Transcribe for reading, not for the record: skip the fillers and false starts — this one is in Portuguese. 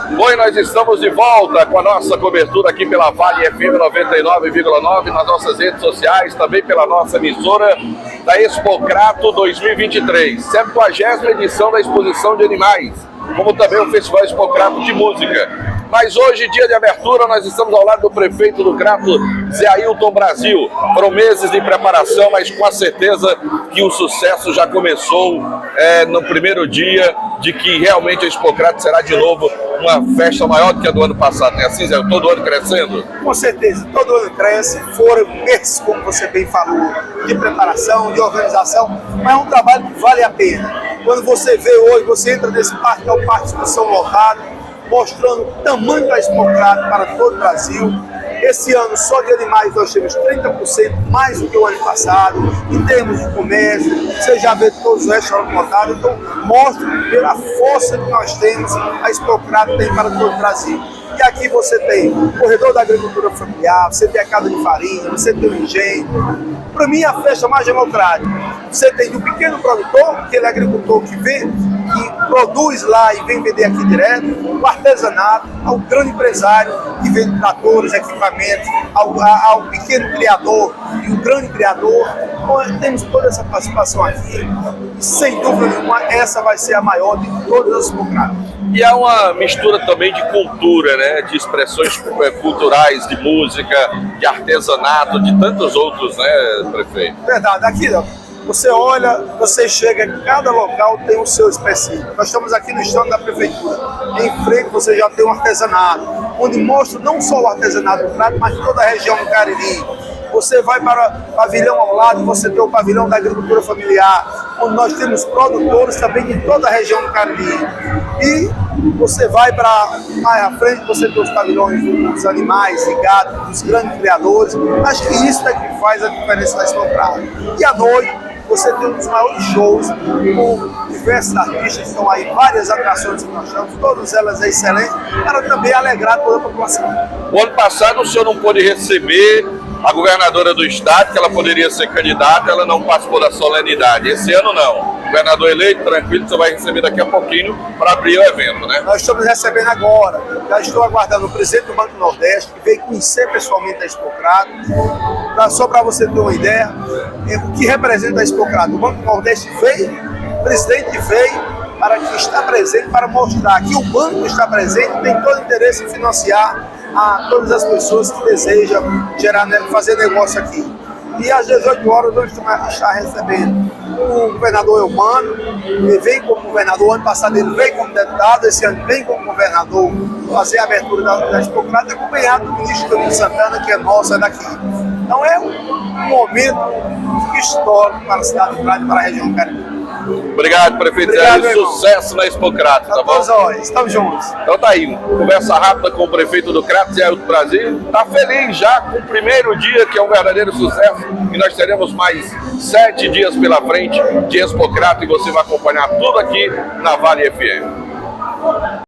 Oi, nós estamos de volta com a nossa cobertura aqui pela Vale FM 99,9, nas nossas redes sociais, também pela nossa emissora da Expocrato 2023, 70ª edição da exposição de animais, como também o Festival Expocrato de Música. Mas hoje, dia de abertura, nós estamos ao lado do prefeito do Crato, Zé Ailton Brasil. Foram meses de preparação, mas com a certeza que o sucesso já começou no primeiro dia, de que realmente a Expocrato será de novo uma festa maior do que a do ano passado. Não é assim, Zé? Todo ano crescendo? Com certeza, todo ano cresce. Foram meses, como você bem falou, de preparação, de organização, mas é um trabalho que vale a pena. Quando você vê hoje, você entra nesse parque, que é o Parque de Exposição lotado, mostrando o tamanho da Expocrato para todo o Brasil. Esse ano, só de animais, nós temos 30% mais do que o ano passado. Em termos de comércio, você já vê todos os restaurantes lotados. Então, mostra pela força que nós temos, a Expocrato tem para todo o Brasil. E aqui você tem o corredor da agricultura familiar, você tem a casa de farinha, você tem o engenho. Para mim, a festa mais democrática. Você tem o pequeno produtor, aquele agricultor que vem, que produz lá e vem vender aqui direto, o artesanato, ao grande empresário que vende tratores, equipamentos, ao pequeno criador e o grande criador. Então, temos toda essa participação aqui e, sem dúvida nenhuma, essa vai ser a maior de todas as Expocratos. E há uma mistura também de cultura, né? De expressões culturais, de música, de artesanato, de tantos outros, né, prefeito? Verdade, aqui você olha, você chega, cada local tem o seu específico. Nós estamos aqui no stand da prefeitura. Em frente você já tem um artesanato, onde mostra não só o artesanato do Crato, mas toda a região do Cariri. Você vai para o pavilhão ao lado, você tem o pavilhão da agricultura familiar, onde nós temos produtores também de toda a região do Cariri. E você vai para mais à frente, você tem os pavilhões dos animais, de gado, dos grandes criadores. Acho que isso é que faz a diferença da Expocrato. E à noite, você tem um dos maiores shows com diversos artistas que estão aí, várias atrações que nós temos, todas elas excelentes, para também alegrar toda a população. O ano passado o senhor não pôde receber a governadora do estado, que ela poderia ser candidata, ela não participou da solenidade. Esse ano não. O governador eleito, tranquilo, você vai receber daqui a pouquinho para abrir o evento, né? Nós estamos recebendo agora. Já estou aguardando o presidente do Banco do Nordeste, que veio conhecer pessoalmente a Expocrato. Só para você ter uma ideia, o que representa a Expocrato. O Banco do Nordeste veio, o presidente veio para que está presente, para mostrar que o banco está presente, tem todo o interesse em financiar a todas as pessoas que desejam fazer negócio aqui. E às 18 horas nós vamos estar recebendo o governador Eumano, ele vem como governador, ano passado ele veio como deputado, esse ano vem como governador fazer a abertura da Expocrato, acompanhado do ministro Camilo Santana, que é nosso, é daqui. Então é um momento histórico para a cidade de Crato e para a região do Cariri. Obrigado, prefeito. Obrigado, sucesso na Expocrato, tá bom? Estamos juntos. Então tá aí, conversa rápida com o prefeito do Crato, Zé Ailton Brasil. Tá feliz já com o primeiro dia, que é um verdadeiro sucesso, e nós teremos mais 7 dias pela frente de Expocrato, e você vai acompanhar tudo aqui na Vale FM.